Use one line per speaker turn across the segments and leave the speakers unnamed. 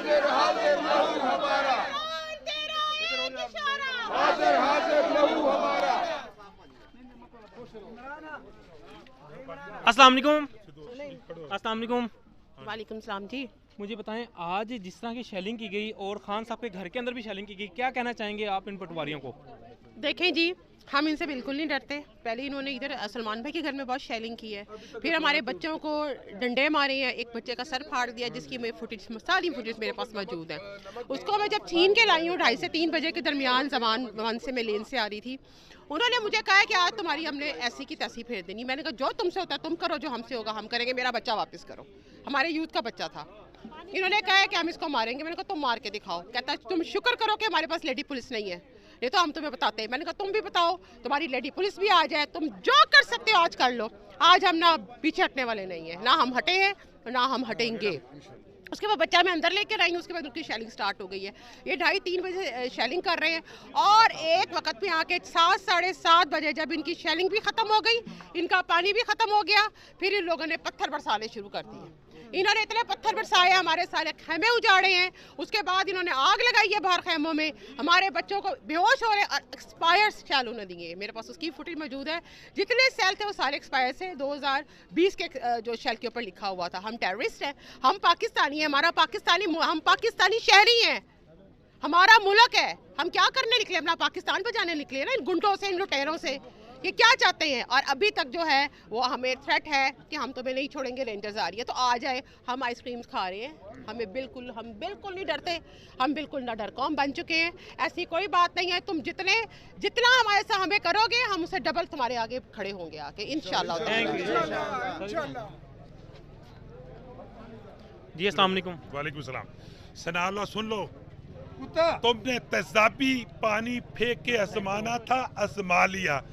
हाजिर हाजिर लहू हमारा, हाजिर हाजिर लहू हमारा।
अस्सलाम वालेकुम। अस्सलाम वालेकुम।
वालेकुम सलाम जी।
मुझे बताएं, आज जिस तरह की शेलिंग की गई और खान साहब के घर के अंदर भी शेलिंग की गई, क्या कहना चाहेंगे आप इन पटवारियों को?
देखें जी, हम इनसे बिल्कुल नहीं डरते। पहले इन्होंने इधर सलमान भाई के घर में बहुत शेलिंग की है, फिर हमारे बच्चों को डंडे मारे हैं, एक बच्चे का सर फाड़ दिया जिसकी मेरी फुटेज, सारी फुटेज मेरे पास मौजूद है। उसको मैं जब छीन के लाई हूँ 2:30 से 3 बजे के दरमियान, जमान वन से मैं लेन से आ रही थी, उन्होंने मुझे कहा कि आज तुम्हारी हमने ऐसी की तैसी फेर देनी। मैंने कहा जो तुमसे होता है तुम करो, जो हमसे होगा हम करेंगे, मेरा बच्चा वापस करो। हमारे यूथ का बच्चा था। इन्होंने कहा कि हम इसको मारेंगे। मैंने कहा तुम मार के दिखाओ। कहता तुम शुक्र करो कि हमारे पास लेडी पुलिस नहीं है, ये तो हम तुम्हें बताते हैं। मैंने कहा तुम भी बताओ, तुम्हारी लेडी पुलिस भी आ जाए, तुम जो कर सकते हो आज कर लो। आज हम ना पीछे हटने वाले नहीं है, ना हम हटे हैं ना हम हटेंगे। उसके बाद बच्चा मैं अंदर लेकर आई हूँ, उसके बाद उनकी शेलिंग स्टार्ट हो गई है। ये 2:30-3 बजे शेलिंग कर रहे हैं और एक वक्त में आके 7 साढ़े 7 बजे जब इनकी शेलिंग भी ख़त्म हो गई, इनका पानी भी ख़त्म हो गया, फिर इन लोगों ने पत्थर बरसाने शुरू कर दिए। इन्होंने इतने पत्थर बरसाए, हमारे सारे खेमे उजाड़े हैं। उसके बाद इन्होंने आग लगाई है बाहर खेमों में, हमारे बच्चों को बेहोश हो रहे और एक्सपायर सेल उन्होंने दिए। मेरे पास उसकी फुटेज मौजूद है। जितने सेल थे वो सारे एक्सपायर थे। 2020 के जो शेल के ऊपर लिखा हुआ था हम टेररिस्ट हैं, हम पाकिस्तानी हैं, हम पाकिस्तानी शहरी हैं, हमारा मुल्क है। हम क्या करने निकले? अपना पाकिस्तान बचाने निकले ना इन गुंडों से, इन लुटेरों से। ये क्या चाहते हैं? और अभी तक जो है वो हमें थ्रेट है कि हम तुम्हें नहीं छोड़ेंगे, रेंजर्स आ रही है तो आ जाए। हम आइसक्रीम्स खा रहे हैं, हम बिल्कुल नहीं डरते, हम बिल्कुल ना डर कौम बन चुके हैं। ऐसी कोई बात नहीं है। तुम जितना हमारे साथ हमें करोगे, हम उससे डबल तुम्हारे आगे खड़े होंगे आके, इंशाल्लाह।
जी अस्सलाम वालेकुम।
वालेकुम सलाम। सनाल्लाह सुन लो, तुमने तेजाबी पानी फेंक के आजमाना था, आजमा लिया।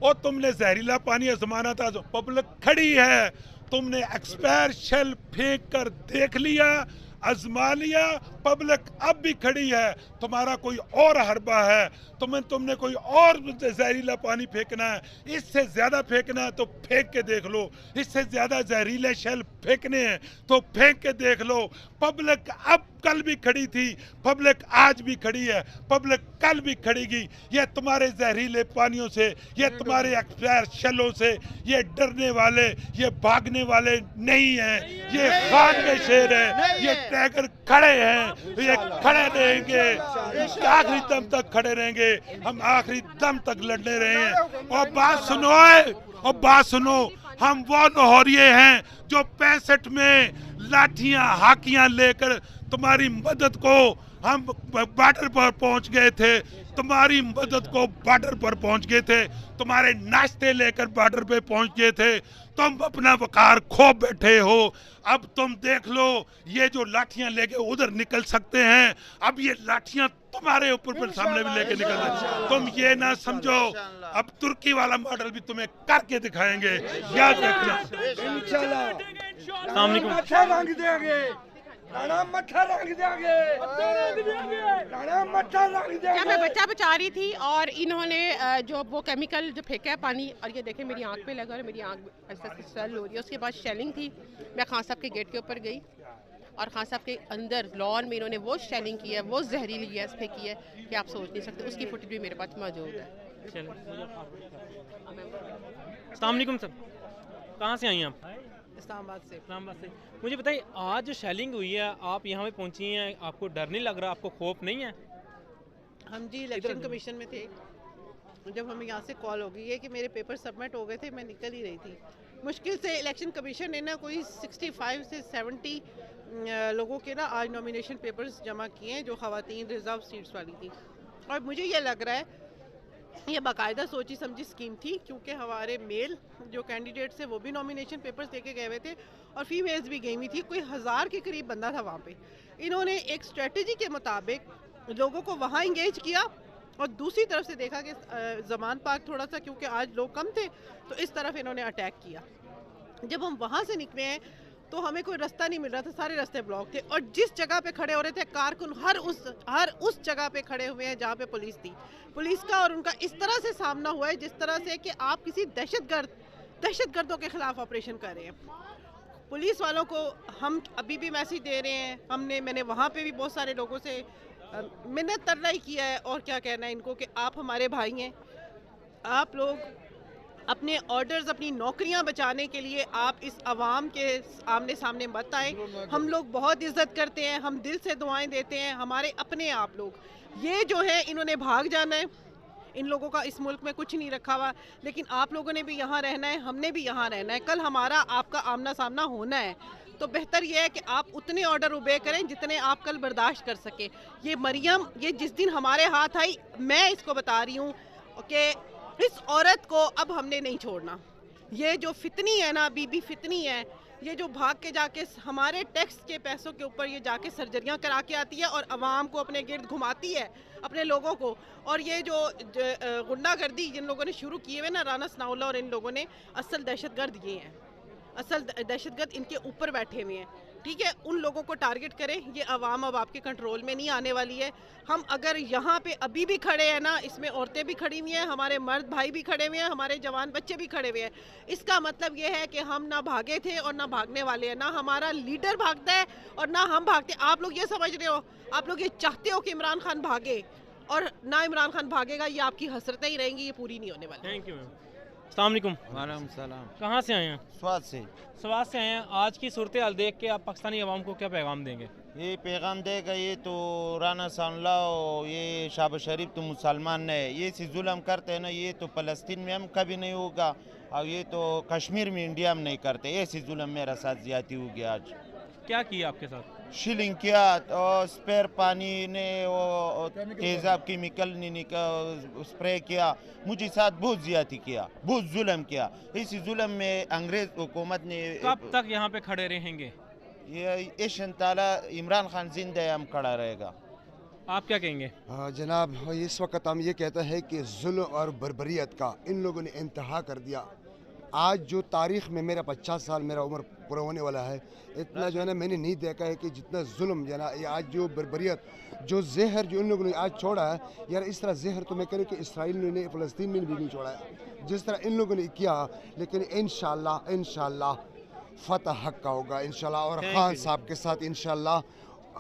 और तुमने जहरीला पानी आजमाना था, जो पब्लिक खड़ी है। तुमने एक्सपायर शेल फेंक कर देख लिया, आजमा लिया, पब्लिक अब भी खड़ी है। तुम्हारा कोई और हरबा है, तुमने कोई और जहरीला पानी फेंकना है, इससे ज्यादा फेंकना है तो फेंक के देख लो। इससे ज्यादा जहरीले शेल फेंकने हैं तो फेंक के देख लो। पब्लिक अब कल भी खड़ी थी, पब्लिक आज भी खड़ी है, पब्लिक कल भी खड़ेगी। ये तुम्हारे जहरीले पानियों से, ये तुम्हारे एक्सपायर शेलों से ये डरने वाले, ये भागने वाले नहीं हैं। ये खान के शेर है, ये टाइगर खड़े हैं, ये खड़े रहेंगे, आखिरी दम तक खड़े रहेंगे। हम आखिरी दम तक लड़ने रहे हैं। और बात सुनो, हम वो नौहरिये हैं जो 65 में लाठियां हाकियां लेकर तुम्हारी मदद को, हम बॉर्डर पर पहुंच गए थे, तुम्हारी मदद को बॉर्डर पर पहुंच गए थे, तुम्हारे नाश्ते लेकर बॉर्डर पे पहुंच गए थे। तुम अपना वकार खो बैठे हो। अब तुम देख लो, ये जो लाठियां लेके उधर निकल सकते हैं, अब ये लाठियां तुम्हारे ऊपर सामने भी लेके निकल रहे। तुम ये ना समझो, अब तुर्की वाला मॉडल भी तुम्हें करके दिखाएंगे, याद रखना।
क्या मैं बच्चा बचा रही थी और इन्होंने जो वो केमिकल जो फेंका है पानी, और ये देखें मेरी आंख पे लगा और मेरी आंख ऐसे स्वेल हो रही है। उसके बाद शेलिंग थी। मैं खान साहब के गेट के ऊपर गई और खान साहब के अंदर लॉन में इन्होंने वो शेलिंग की है, वो जहरीली गैस फेंकी है कि आप सोच नहीं सकते। उसकी फुटेज भी मेरे पास मौजूद है।
अस्सलाम वालेकुम सर, कहाँ से आई हैं आप?
इस्लामाबाद से।
मुझे बताइए, आज जो शेलिंग हुई है, आप यहाँ पे पहुँची हैं, आपको डर नहीं लग रहा, आपको खौफ नहीं है?
हम जी इलेक्शन कमीशन में थे, जब हमें यहाँ से कॉल हो गई है कि मेरे पेपर सबमिट हो गए थे, मैं निकल ही रही थी। मुश्किल से इलेक्शन कमीशन ने ना कोई 65 से 70 लोगों के ना आज नॉमिनेशन पेपर्स जमा किए हैं जो ख़वातीन रिजर्व सीट्स वाली थी। और मुझे ये लग रहा है ये बाकायदा सोची समझी स्कीम थी, क्योंकि हमारे मेल जो कैंडिडेट्स थे वो भी नॉमिनेशन पेपर्स देके गए हुए थे और फीमेल्स भी गई हुई थी। कोई 1000 के करीब बंदा था वहाँ पे। इन्होंने एक स्ट्रेटजी के मुताबिक लोगों को वहाँ इंगेज किया और दूसरी तरफ से देखा कि जमान पाक थोड़ा सा, क्योंकि आज लोग कम थे, तो इस तरफ इन्होंने अटैक किया। जब हम वहाँ से निकले हैं तो हमें कोई रास्ता नहीं मिल रहा था, सारे रास्ते ब्लॉक थे और जिस जगह पे खड़े हो रहे थे कारकुन हर उस जगह पे खड़े हुए हैं जहाँ पे पुलिस थी। पुलिस का और उनका इस तरह से सामना हुआ है जिस तरह से कि आप किसी दहशतगर्दों के खिलाफ ऑपरेशन कर रहे हैं। पुलिस वालों को हम अभी भी मैसेज दे रहे हैं। मैंने वहाँ पे भी बहुत सारे लोगों से मिन्नत तरला ही किया है, और क्या कहना है इनको कि आप हमारे भाई हैं, आप लोग अपने ऑर्डर्स, अपनी नौकरियां बचाने के लिए आप इस आवाम के आमने सामने मत आए। हम लोग बहुत इज्जत करते हैं, हम दिल से दुआएं देते हैं, हमारे अपने आप लोग। ये जो है इन्होंने भाग जाना है, इन लोगों का इस मुल्क में कुछ नहीं रखा हुआ, लेकिन आप लोगों ने भी यहाँ रहना है, हमने भी यहाँ रहना है। कल हमारा आपका आमना सामना होना है, तो बेहतर यह है कि आप उतने ऑर्डर ओबे करें जितने आप कल बर्दाश्त कर सके। ये मरियम, ये जिस दिन हमारे हाथ आई, मैं इसको बता रही हूँ कि इस औरत को अब हमने नहीं छोड़ना। ये जो फितनी है ना, बीबी फितनी है, ये जो भाग के जाके हमारे टैक्स के पैसों के ऊपर ये जाके सर्जरियां करा के आती है और आवाम को अपने गिर्द घुमाती है, अपने लोगों को। और ये जो गुंडागर्दी जिन लोगों ने शुरू किए हुए ना, राना सनाउल्लाह और इन लोगों ने, असल दहशतगर्द ये हैं, असल दहशतगर्द इनके ऊपर बैठे हुए हैं। ठीक है, उन लोगों को टारगेट करें। ये आवाम अब आपके कंट्रोल में नहीं आने वाली है। हम अगर यहाँ पे अभी भी खड़े हैं ना, इसमें औरतें भी खड़ी हुई हैं, हमारे मर्द भाई भी खड़े हुए हैं, हमारे जवान बच्चे भी खड़े हुए हैं। इसका मतलब ये है कि हम ना भागे थे और ना भागने वाले हैं, ना हमारा लीडर भागता है और ना हम भागते। आप लोग ये समझ रहे हो, आप लोग ये चाहते हो कि इमरान खान भागे, और ना इमरान खान भागेगा, ये आपकी हसरतें ही रहेंगी, ये पूरी नहीं होने वाली।
Thank you ma'am. अस्सलाम वालेकुम।
वालेकुम सलाम।
कहाँ से आए हैं?
स्वाद से।
स्वाद से आए हैं। आज की सूरत हाल देख के आप पाकिस्तानी अवाम को क्या पैगाम देंगे?
ये पैगाम देगा, ये तो राना सनाउल्लाह, ये शहबाज शरीफ तो मुसलमान है, ये से जुल्म करते हैं ना, ये तो फ़लस्तीन में हम कभी नहीं होगा, और ये तो कश्मीर में, इंडिया में नहीं करते। ये से जुल्म मेरा साथ ज्यादा हो गया। आज
क्या किया आपके साथ?
शिलिंग किया, और स्पेयर पानी ने, तेज़ाब केमिकल ने स्प्रे किया, मुझे साथ बहुत ज्यादा किया, बहुत जुल्म किया। इस जुल्म में अंग्रेज़ हुकूमत ने।
कब तक यहाँ पे खड़े रहेंगे?
ये इंशाअल्लाह इमरान खान जिंदा है, हम खड़ा रहेगा।
आप क्या कहेंगे?
जनाब, इस वक्त हम ये कहते हैं कि जुल्म और बर्बरियत का इन लोगों ने इंतहा कर दिया। आज जो तारीख़ में मेरा 50 साल मेरा उम्र पूरा होने वाला है, इतना जो है ना मैंने नहीं देखा है कि जितना जुल्म जो है ना, ये आज जो बर्बरियत, जो जहर जो इन लोगों ने आज छोड़ा है यार, इस तरह जहर तो मैं कह रही कि इसराइल ने, फ़लस्तीन में भी नहीं छोड़ा है जिस तरह इन लोगों ने किया। लेकिन इंशाअल्लाह फ़तह हक़ का होगा इंशाअल्लाह, और खान साहब के साथ इंशाअल्लाह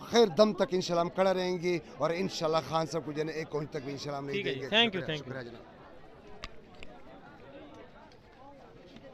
खैर दम तक इंशाअल्लाह हम खड़ा रहेंगे, और इंशाअल्लाह खान साहब को जो है एक कोई तक भी इंशाअल्लाह हम नहीं देंगे।
Thank you.